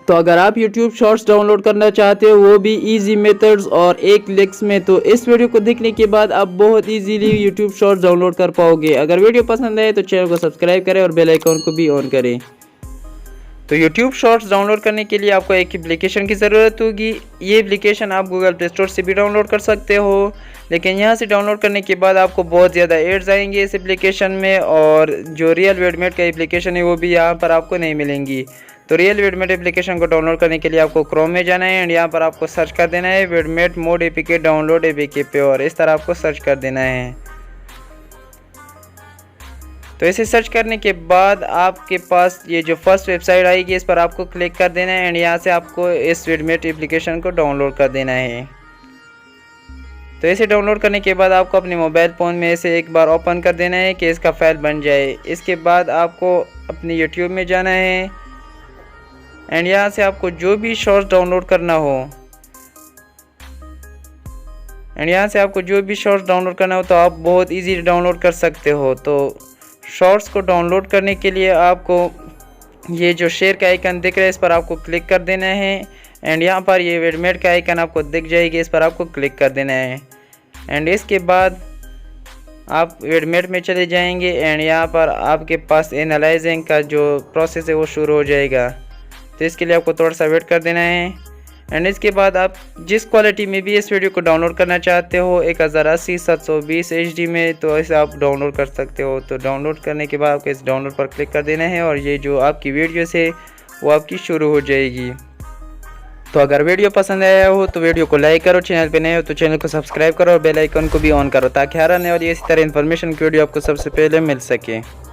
तो अगर आप YouTube शॉर्ट्स डाउनलोड करना चाहते हो वो भी इजी मेथड्स और एक क्लिक्स में, तो इस वीडियो को देखने के बाद आप बहुत इजीली YouTube शॉर्ट्स डाउनलोड कर पाओगे। अगर वीडियो पसंद आए तो चैनल को सब्सक्राइब करें और बेल आइकन को भी ऑन करें। तो YouTube शॉर्ट्स डाउनलोड करने के लिए आपको एक एप्लीकेशन की ज़रूरत होगी। ये एप्लीकेशन आप गूगल प्ले स्टोर से भी डाउनलोड कर सकते हो, लेकिन यहाँ से डाउनलोड करने के बाद आपको बहुत ज़्यादा एड्स आएंगे इस एप्लीकेशन में, और जो रियल वेडमेट का एप्लीकेशन है वो भी यहाँ पर आपको नहीं मिलेंगी। तो रियल वेडमेट एप्लीकेशन को डाउनलोड करने के लिए आपको क्रोम में जाना है एंड यहाँ पर आपको सर्च कर देना है वेडमेट मोड एपीके डाउनलोड एपीके पे, और इस तरह आपको सर्च कर देना है। तो इसे सर्च करने के बाद आपके पास ये जो फर्स्ट वेबसाइट आएगी इस पर आपको क्लिक कर देना है एंड यहाँ से आपको इस वेडमेट एप्लीकेशन को डाउनलोड कर देना है। तो इसे डाउनलोड करने के बाद आपको अपने मोबाइल फ़ोन में इसे एक बार ओपन कर देना है कि इसका फाइल बन जाए। इसके बाद आपको अपनी यूट्यूब में जाना है एंड यहाँ से आपको जो भी शॉर्ट्स डाउनलोड करना हो तो आप बहुत इजीली डाउनलोड कर सकते हो। तो शॉर्ट्स को डाउनलोड करने के लिए आपको ये जो शेयर का आइकन दिख रहा है इस पर आपको क्लिक कर देना है एंड यहाँ पर ये वेडमेट का आइकन आपको दिख जाएगी, इस पर आपको क्लिक कर देना है एंड इसके बाद आप वेडमेट में चले जाएंगे एंड यहाँ पर आपके पास एनालाइजिंग का जो प्रोसेस है वो शुरू हो जाएगा। तो इसके लिए आपको थोड़ा सा वेट कर देना है एंड इसके बाद आप जिस क्वालिटी में भी इस वीडियो को डाउनलोड करना चाहते हो 1080 720 HD में, तो इसे आप डाउनलोड कर सकते हो। तो डाउनलोड करने के बाद आपको इस डाउनलोड पर क्लिक कर देना है और ये जो आपकी वीडियो है वो आपकी शुरू हो जाएगी। तो अगर वीडियो पसंद आया हो तो वीडियो को लाइक करो, चैनल पे नए हो तो चैनल को सब्सक्राइब करो और बेल आइकन को भी ऑन करो ताकि हर आने वाली इसी तरह इन्फॉर्मेशन की वीडियो आपको सबसे पहले मिल सके।